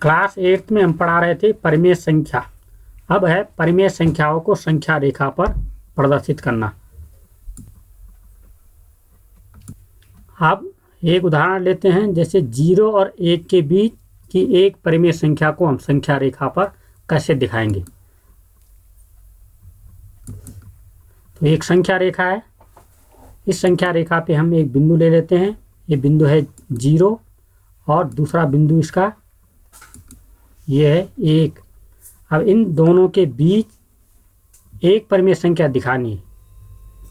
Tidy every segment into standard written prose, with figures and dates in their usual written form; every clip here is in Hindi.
क्लास 8 में हम पढ़ा रहे थे परिमेय संख्या। अब है परिमेय संख्याओं को संख्या रेखा पर प्रदर्शित करना। अब एक उदाहरण लेते हैं, जैसे 0 और 1 के बीच की एक परिमेय संख्या को हम संख्या रेखा पर कैसे दिखाएंगे। तो एक संख्या रेखा है, इस संख्या रेखा पे हम एक बिंदु ले लेते हैं। ये बिंदु है 0 और दूसरा बिंदु इसका ये है 1। अब इन दोनों के बीच एक परिमेय संख्या दिखानी है,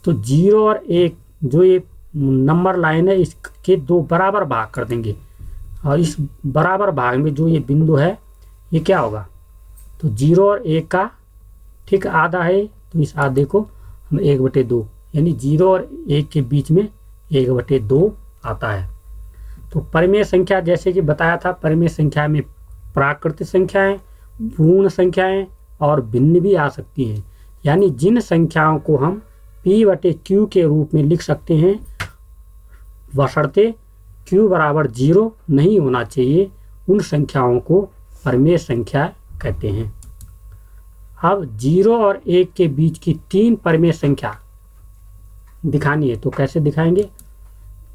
तो 0 और 1 जो ये नंबर लाइन है इसके दो बराबर भाग कर देंगे, और इस बराबर भाग में जो ये बिंदु है ये क्या होगा, तो 0 और 1 का ठीक आधा है, तो इस आधे को हम 1/2 यानी 0 और 1 के बीच में 1/2 आता है। तो परिमेय संख्या जैसे कि बताया था, परिमेय संख्या में प्राकृतिक संख्याएं, पूर्ण संख्याएं और भिन्न भी आ सकती हैं। यानी जिन संख्याओं को हम P/Q के रूप में लिख सकते हैं, बशर्ते Q बराबर 0 नहीं होना चाहिए, उन संख्याओं को परिमेय संख्या कहते हैं। अब 0 और 1 के बीच की 3 परिमेय संख्या दिखानी है, तो कैसे दिखाएंगे।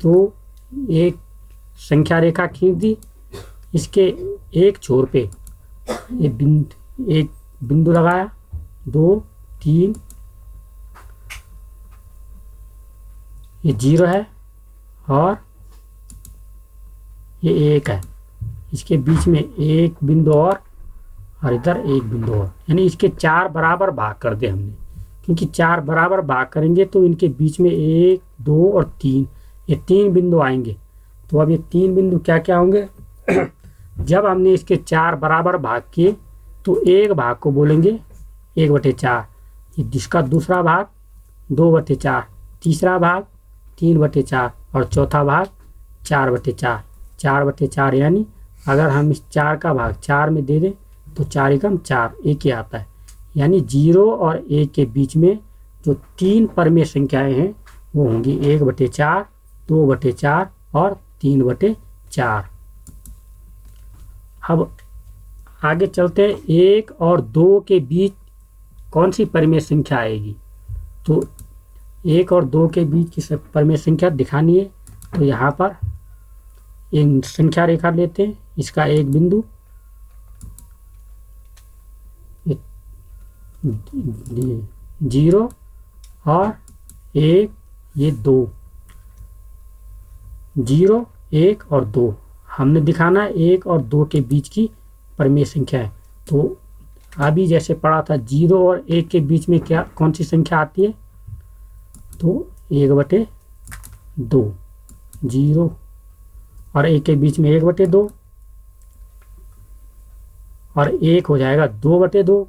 तो एक संख्या रेखा खींच दी, इसके एक छोर पे एक बिंदु लगाया, 2 3, ये 0 है और ये 1 है, इसके बीच में एक बिंदु और इधर एक बिंदु और, यानी इसके 4 बराबर भाग कर दे हमने, क्योंकि 4 बराबर भाग करेंगे तो इनके बीच में 1 2 और 3 ये 3 बिंदु आएंगे। तो अब ये 3 बिंदु क्या क्या होंगे जब हमने इसके 4 बराबर भाग किए तो एक भाग को बोलेंगे 1/4, जिसका दूसरा भाग 2/4, तीसरा भाग 3/4 और चौथा भाग 4/4। 4/4 यानी अगर हम इस 4 का भाग 4 में दे दें तो 4 एकम 4, 1 ही आता है। यानी 0 और 1 के बीच में जो 3 परिमेय संख्याएं हैं वो होंगी 1/4, 2/4 और 3/4। अब आगे चलते हैं, 1 और 2 के बीच कौन सी परिमेय संख्या आएगी। तो 1 और 2 के बीच की परिमेय संख्या दिखानी है, तो यहाँ पर एक संख्या रेखा लेते हैं, इसका एक बिंदु 0 और 1, ये 2, 0 1 और 2 हमने दिखाना है 1 और 2 के बीच की परिमेय संख्या है। तो अभी जैसे पढ़ा था 0 और 1 के बीच में क्या कौन सी संख्या आती है, तो 1/2, 0 और 1 के बीच में 1/2 और 1 हो जाएगा 2/2,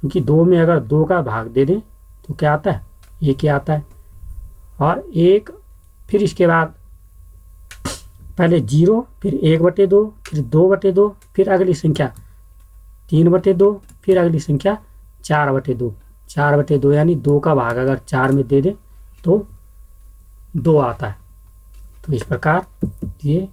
क्योंकि 2 में अगर 2 का भाग दे दें तो क्या आता है, 1 ही आता है। और 1 फिर इसके बाद पहले 0, फिर 1/2, फिर 2/2, फिर अगली संख्या 3/2, फिर अगली संख्या 4/2। 4/2 यानी 2 का भाग अगर 4 में दे दें तो 2 आता है। तो इस प्रकार ये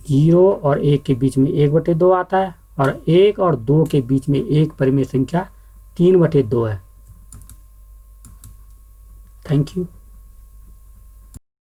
0 और 1 के बीच में 1/2 आता है, और 1 और 2 के बीच में एक परिमेय संख्या 3/2 है। Thank you.